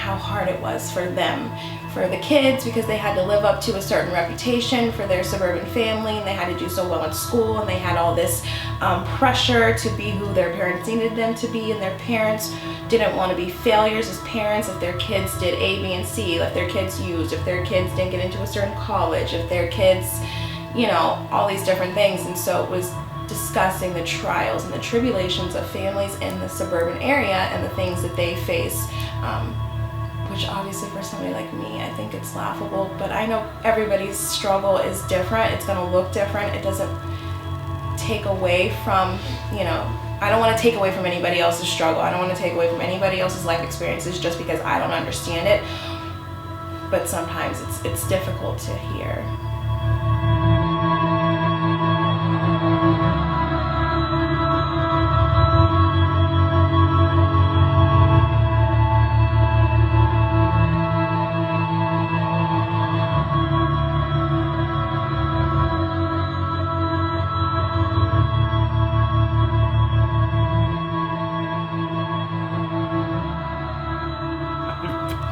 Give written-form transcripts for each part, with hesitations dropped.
how hard it was for them, for the kids, because they had to live up to a certain reputation for their suburban family, and they had to do so well in school, and they had all this pressure to be who their parents needed them to be, and their parents didn't want to be failures as parents if their kids did A, B, and C, if their kids used, if their kids didn't get into a certain college, if their kids, you know, all these different things. And so it was discussing the trials and the tribulations of families in the suburban area and the things that they face, which obviously for somebody like me, I think it's laughable, but I know everybody's struggle is different. It's gonna look different. It doesn't take away from, you know, I don't want to take away from anybody else's struggle. I don't want to take away from anybody else's life experiences just because I don't understand it. But sometimes it's difficult to hear.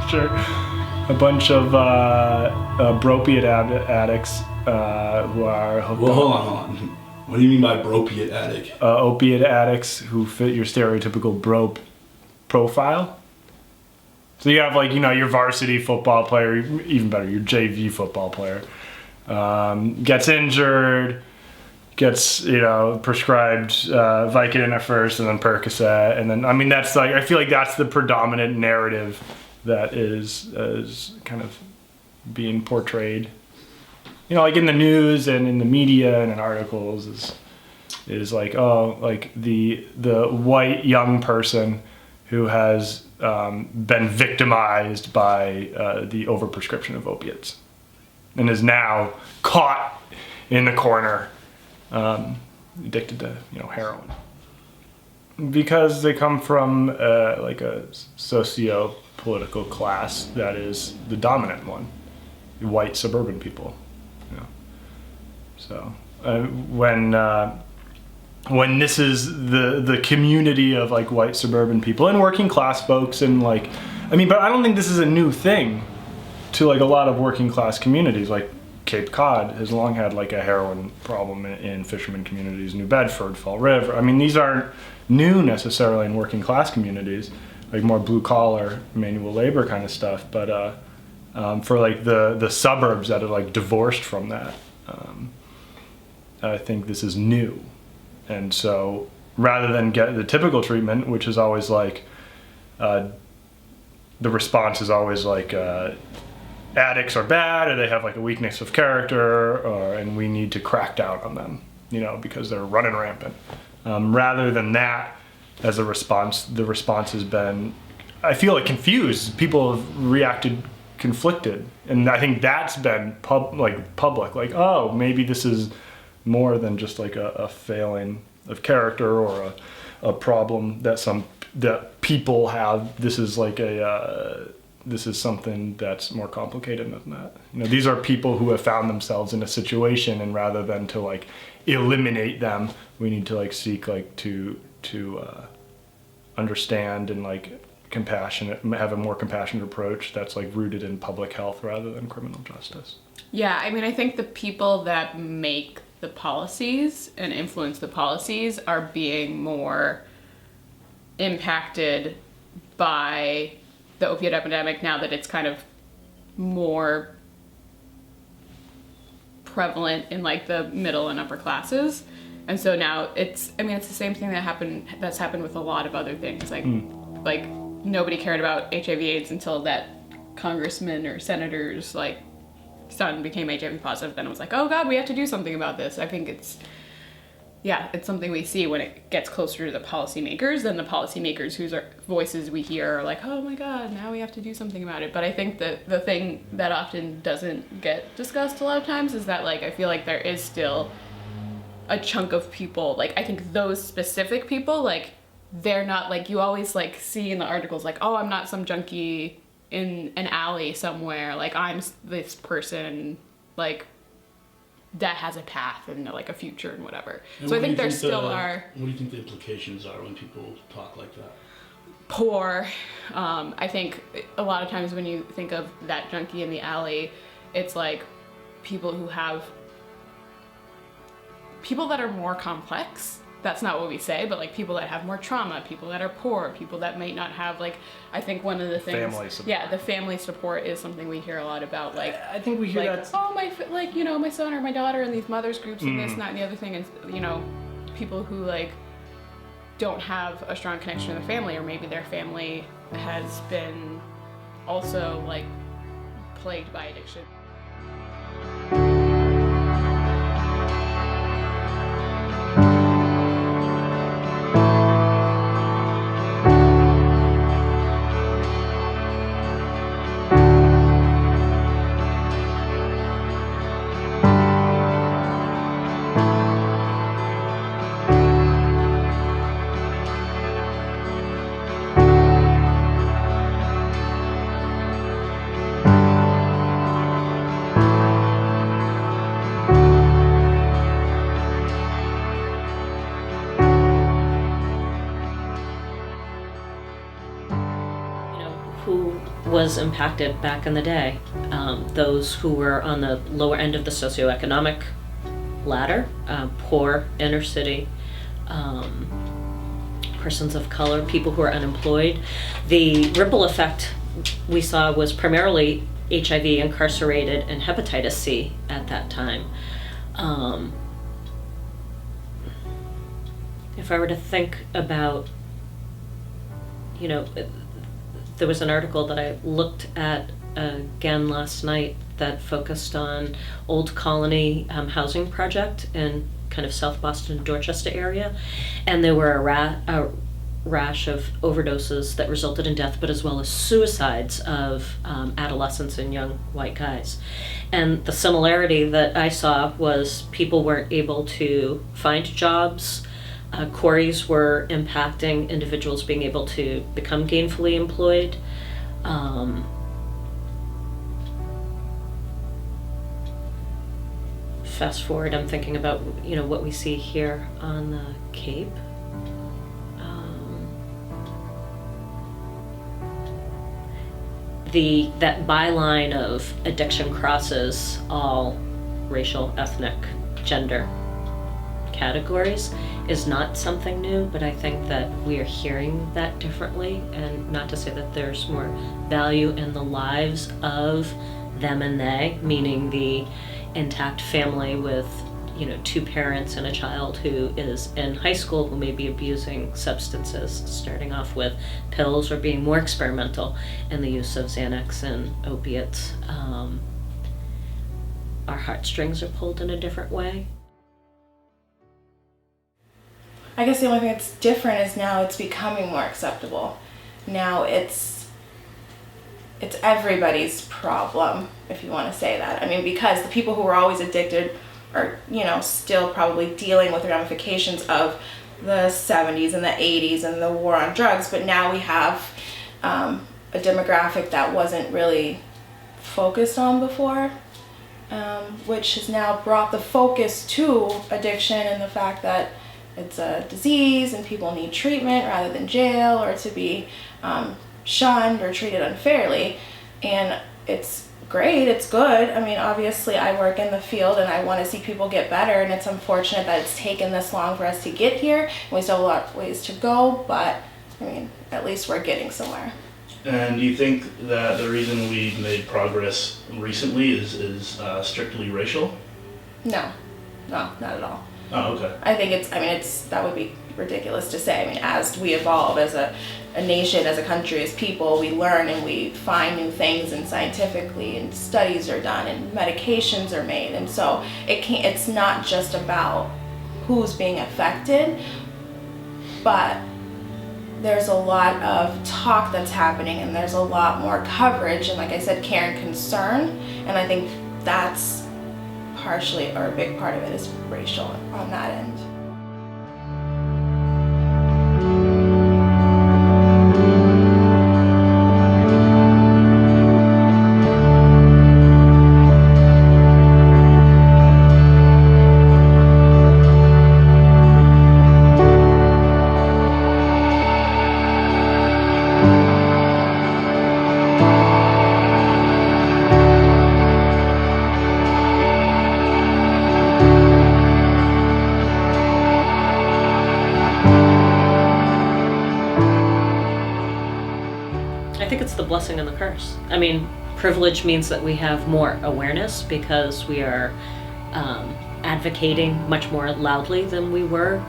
Sure. A bunch of bropiate addicts who are hooked Well, hold on. What do you mean by bropiate addict? Opiate addicts who fit your stereotypical bro profile. So you have, like, you know, your varsity football player, even better, your JV football player, gets injured, gets, you know, prescribed Vicodin at first and then Percocet, and then, I mean, that's like, I feel like that's the predominant narrative that is kind of being portrayed, you know, like in the news and in the media and in articles, is like, oh, like the white young person who has been victimized by the overprescription of opiates and is now caught in the corner, addicted to, you know, heroin, because they come from like a socio-political class that is the dominant one, white suburban people, you know. So when this is the community of, like, white suburban people and working class folks, and, like, I mean, but I don't think this is a new thing to, like, a lot of working class communities. Like Cape Cod has long had, like, a heroin problem in fishermen communities, New Bedford, Fall River. I mean, these aren't new necessarily in working class communities, like more blue collar manual labor kind of stuff, but for, like, the suburbs that are, like, divorced from that, I think this is new. And so rather than get the typical treatment, which is always like, the response is always like, addicts are bad, or they have, like, a weakness of character, and we need to crack down on them, you know, because they're running rampant. Rather than that as a response, the response has been, I feel like, confused. People have reacted conflicted, and I think that's been public. Like, oh, maybe this is more than just, like, a failing of character or a problem that people have. This is like this is something that's more complicated than that. You know, these are people who have found themselves in a situation, and rather than to, like, eliminate them, we need to, like, seek, like, to understand and, like, have a more compassionate approach that's, like, rooted in public health rather than criminal justice. Yeah, I mean, I think the people that make the policies and influence the policies are being more impacted by the opiate epidemic now that it's kind of more prevalent in, like, the middle and upper classes. And so now it's the same thing that's happened with a lot of other things. Like nobody cared about HIV/AIDS until that congressman or senator's, like, son became HIV positive. Then it was like, oh God, we have to do something about this. I think it's something we see when it gets closer to the policymakers, then the policymakers whose voices we hear are like, oh my God, now we have to do something about it. But I think that the thing that often doesn't get discussed a lot of times is that, like, I feel like there is still a chunk of people, like, I think those specific people, like, they're not, like, you always, like, see in the articles, like, oh, I'm not some junkie in an alley somewhere, like, I'm this person, like, that has a path and, like, a future and whatever. And so I think there still are... What do you think the implications are when people talk like that? poor. I think a lot of times when you think of that junkie in the alley, it's like people that are more complex. That's not what we say, but like people that have more trauma, people that are poor, people that might not have, like, I think one of the things, Family support. yeah, the family support is something we hear a lot about. Like, I think we hear like, that. oh, my son or my daughter in these mothers groups and this and that and the other thing, and people who like don't have a strong connection to the family, or maybe their family has been also like plagued by addiction. Who was impacted back in the day. Those who were on the lower end of the socioeconomic ladder, poor, inner city, persons of color, people who are unemployed. The ripple effect we saw was primarily HIV incarcerated and hepatitis C at that time. If I were to think about, there was an article that I looked at again last night that focused on Old Colony housing project in kind of South Boston, Dorchester area, and there were a rash of overdoses that resulted in death, but as well as suicides of adolescents and young white guys. And the similarity that I saw was people weren't able to find jobs. Quarries were impacting individuals being able to become gainfully employed. Fast forward, I'm thinking about what we see here on the Cape. That byline of addiction crosses all racial, ethnic, gender categories is not something new, but I think that we are hearing that differently, and not to say that there's more value in the lives of them and they, meaning the intact family with two parents and a child who is in high school who may be abusing substances, starting off with pills or being more experimental in the use of Xanax and opiates. Our heartstrings are pulled in a different way. I guess the only thing that's different is now it's becoming more acceptable. Now it's everybody's problem, if you want to say that. I mean, because the people who were always addicted are, still probably dealing with the ramifications of the 70s and the 80s and the war on drugs, but now we have a demographic that wasn't really focused on before, which has now brought the focus to addiction and the fact that it's a disease and people need treatment rather than jail or to be shunned or treated unfairly. And it's great, it's good. I mean, obviously I work in the field and I want to see people get better, and it's unfortunate that it's taken this long for us to get here. And we still have a lot of ways to go, but I mean, at least we're getting somewhere. And do you think that the reason we've made progress recently is strictly racial? No, not at all. Oh, okay. I think that would be ridiculous to say. I mean, as we evolve as a nation, as a country, as people, we learn and we find new things, and scientifically, and studies are done, and medications are made, and so it's not just about who's being affected, but there's a lot of talk that's happening, and there's a lot more coverage, and like I said, care and concern, and I think that's partially, or a big part of it, is racial on that end. it's the blessing and the curse. I mean, privilege means that we have more awareness because we are advocating much more loudly than we were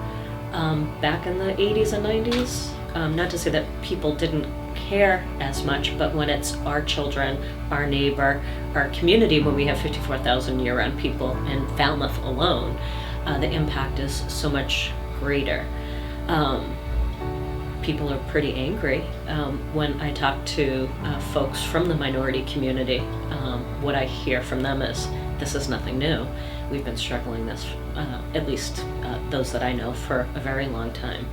back in the 80s and 90s. Not to say that people didn't care as much, but when it's our children, our neighbor, our community, when we have 54,000 year-round people in Falmouth alone, the impact is so much greater. People are pretty angry. When I talk to folks from the minority community, what I hear from them is, this is nothing new. We've been struggling this, at least those that I know, for a very long time.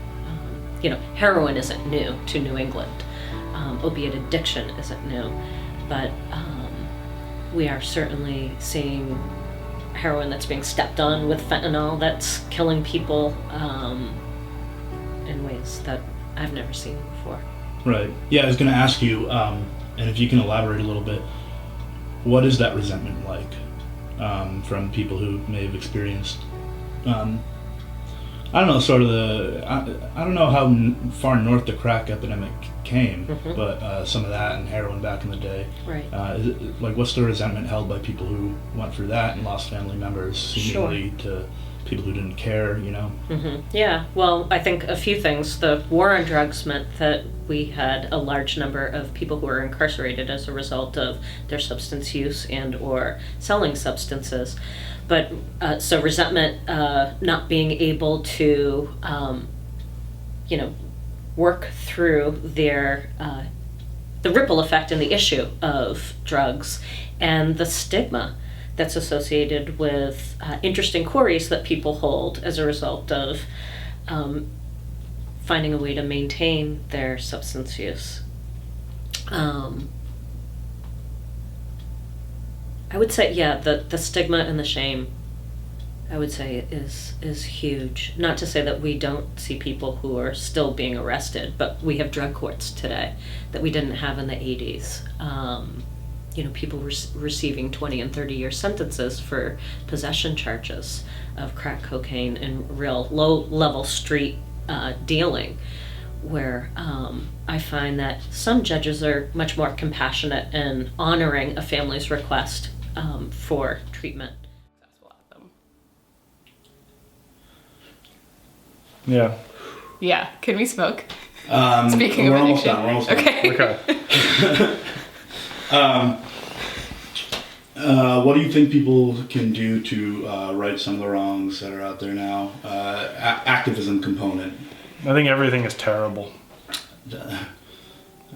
Heroin isn't new to New England. Opiate addiction isn't new, but we are certainly seeing heroin that's being stepped on with fentanyl that's killing people in ways that I've never seen before. Right. Yeah, I was going to ask you, and if you can elaborate a little bit, what is that resentment like from people who may have experienced, I don't know, sort of I don't know how far north the crack epidemic came, but some of that and heroin back in the day. Right. Is it, like, what's the resentment held by people who went through that and lost family members, seemingly to people who didn't care, Yeah, well, I think a few things. The war on drugs meant that we had a large number of people who were incarcerated as a result of their substance use and or selling substances. But so resentment, not being able to, work through their the ripple effect and the issue of drugs and the stigma that's associated with interest inquiries that people hold as a result of finding a way to maintain their substance use. I would say, yeah, the stigma and the shame, I would say, is huge. Not to say that we don't see people who are still being arrested, but we have drug courts today that we didn't have in the 80s. People receiving 20 and 30-year sentences for possession charges of crack cocaine and real low-level street dealing, where I find that some judges are much more compassionate in honoring a family's request for treatment. Yeah. Yeah. Can we smoke? Speaking of we're almost addiction. done. We're almost done. Okay. What do you think people can do to right some of the wrongs that are out there now? Activism component. I think everything is terrible.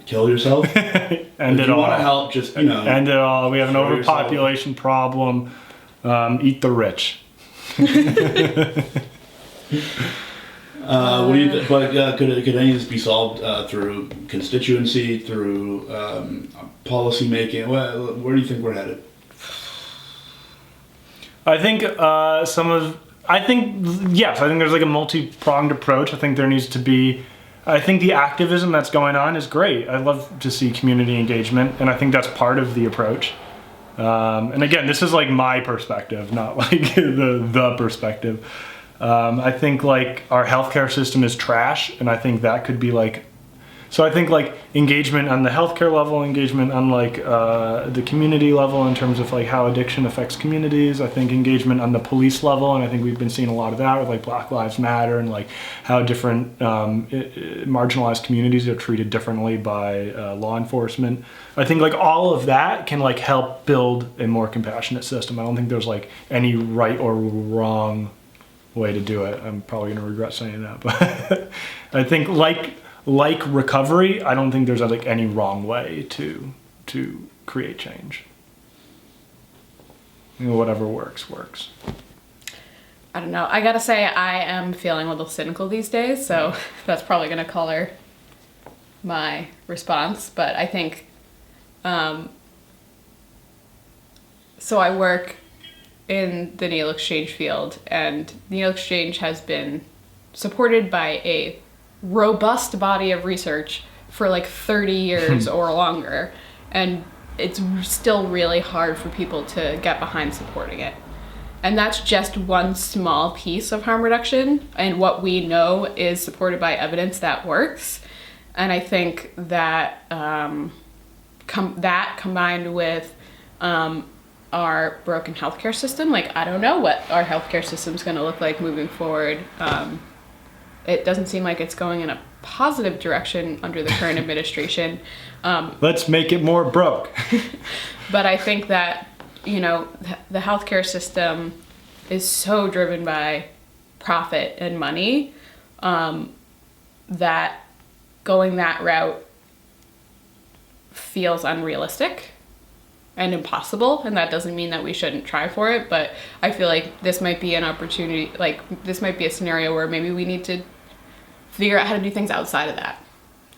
Kill yourself? End if it you all. want to help, just, End it all. We have an throw yourself. overpopulation problem. Eat the rich. What do you but could any of this be solved through constituency, through policy making? Where do you think we're headed? I think yes. I think there's like a multi-pronged approach. I think there needs to be. I think the activism that's going on is great. I love to see community engagement, and I think that's part of the approach. And again, this is like my perspective, not like the perspective. I think like our healthcare system is trash, and I think that could be like. So I think like engagement on the healthcare level, engagement on like the community level in terms of like how addiction affects communities. I think engagement on the police level, and I think we've been seeing a lot of that with like Black Lives Matter and like how different marginalized communities are treated differently by law enforcement. I think like all of that can like help build a more compassionate system. I don't think there's like any right or wrong way to do it. I'm probably gonna regret saying that, but I think like recovery, I don't think there's like any wrong way to create change. Whatever works. I don't know. I gotta say, I am feeling a little cynical these days, so that's probably gonna color my response. But I think, so I work in the Needle Exchange field, and Needle Exchange has been supported by a robust body of research for like 30 years or longer, and it's still really hard for people to get behind supporting it. And that's just one small piece of harm reduction, and what we know is supported by evidence that works. And I think that that combined with our broken healthcare system, like I don't know what our healthcare system's going to look like moving forward. It doesn't seem like it's going in a positive direction under the current administration. Let's make it more broke. But I think that, you know, the healthcare system is so driven by profit and money, that going that route feels unrealistic and impossible. And that doesn't mean that we shouldn't try for it, but I feel like this might be an opportunity, like this might be a scenario where maybe we need to figure out how to do things outside of that.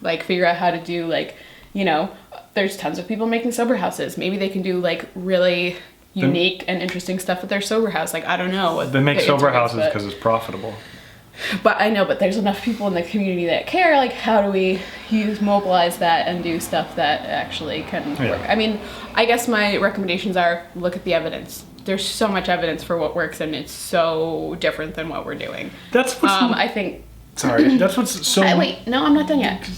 Like figure out how to do, like, you know, there's tons of people making sober houses. Maybe they can do like really unique and interesting stuff with their sober house. Like, I don't know what They make the sober answer is, houses because it's profitable. but I know, but there's enough people in the community that care. Like, how do we mobilize that and do stuff that actually can work? I mean, I guess my recommendations are look at the evidence. There's so much evidence for what works, and it's so different than what we're doing. That's what's I think. Sorry, that's what's so. Wait, no, I'm not done yet.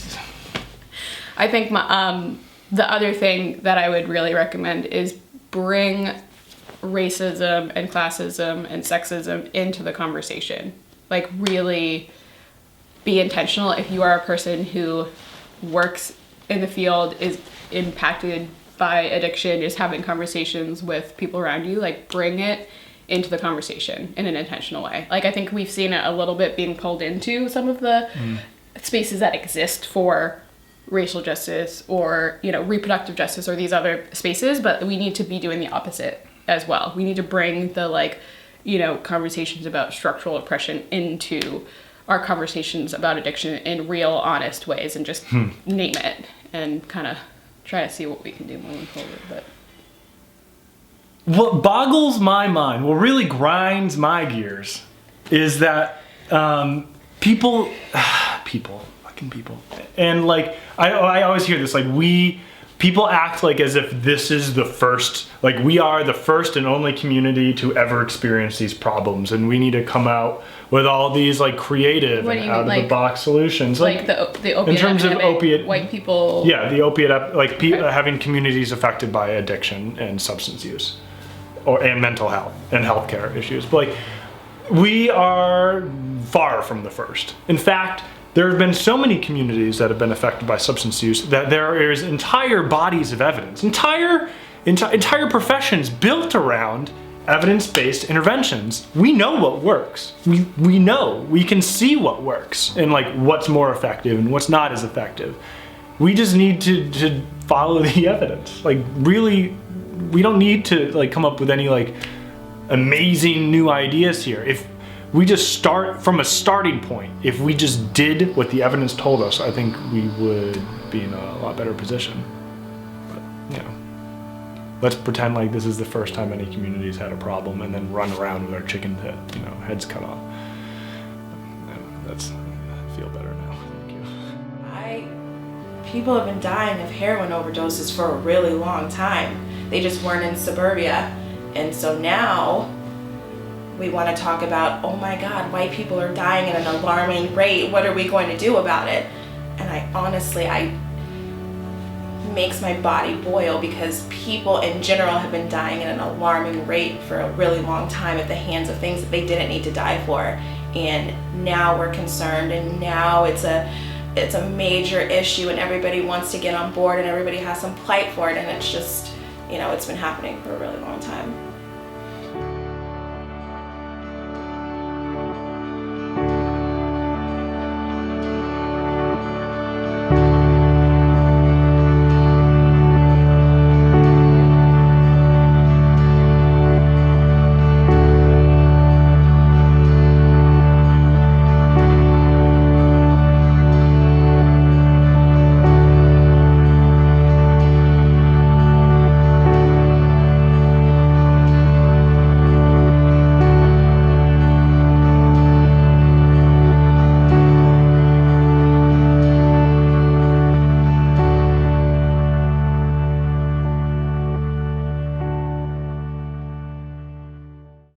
I think the other thing that I would really recommend is bring racism and classism and sexism into the conversation. Like, really be intentional. If you are a person who works in the field, is impacted by addiction, is having conversations with people around you, like, bring it into the conversation in an intentional way. Like, I think we've seen it a little bit being pulled into some of the spaces that exist for racial justice or, you know, reproductive justice or these other spaces, but we need to be doing the opposite as well. We need to bring the, like, you know, conversations about structural oppression into our conversations about addiction in real, honest ways, and just name it and kind of try to see what we can do moving forward. But what boggles my mind, what really grinds my gears, is that people, and like I always hear this, like people act like as if this is the first, like we are the first and only community to ever experience these problems, and we need to come out with all these like creative and out of the box solutions, like the opiate in terms epidemic, of opiate, white people. Yeah, the opiate, having communities affected by addiction and substance use, and mental health and healthcare issues. But like, we are far from the first. In fact, there have been so many communities that have been affected by substance use that there is entire bodies of evidence, entire professions built around evidence-based interventions. We know what works. We know, we can see what works and like what's more effective and what's not as effective. We just need to follow the evidence. Like, really, we don't need to like come up with any like amazing new ideas here. If we just start from a starting point, if we just did what the evidence told us, I think we would be in a lot better position. But, you know, let's pretend like this is the first time any community's had a problem and then run around with our chicken heads cut off. I feel better now. Thank you. People have been dying of heroin overdoses for a really long time. They just weren't in suburbia. And so now we want to talk about, oh my God, white people are dying at an alarming rate. What are we going to do about it? And I makes my body boil, because people in general have been dying at an alarming rate for a really long time at the hands of things that they didn't need to die for. And now we're concerned, and now it's a major issue, and everybody wants to get on board, and everybody has some plight for it, and it's just, you know, it's been happening for a really long time.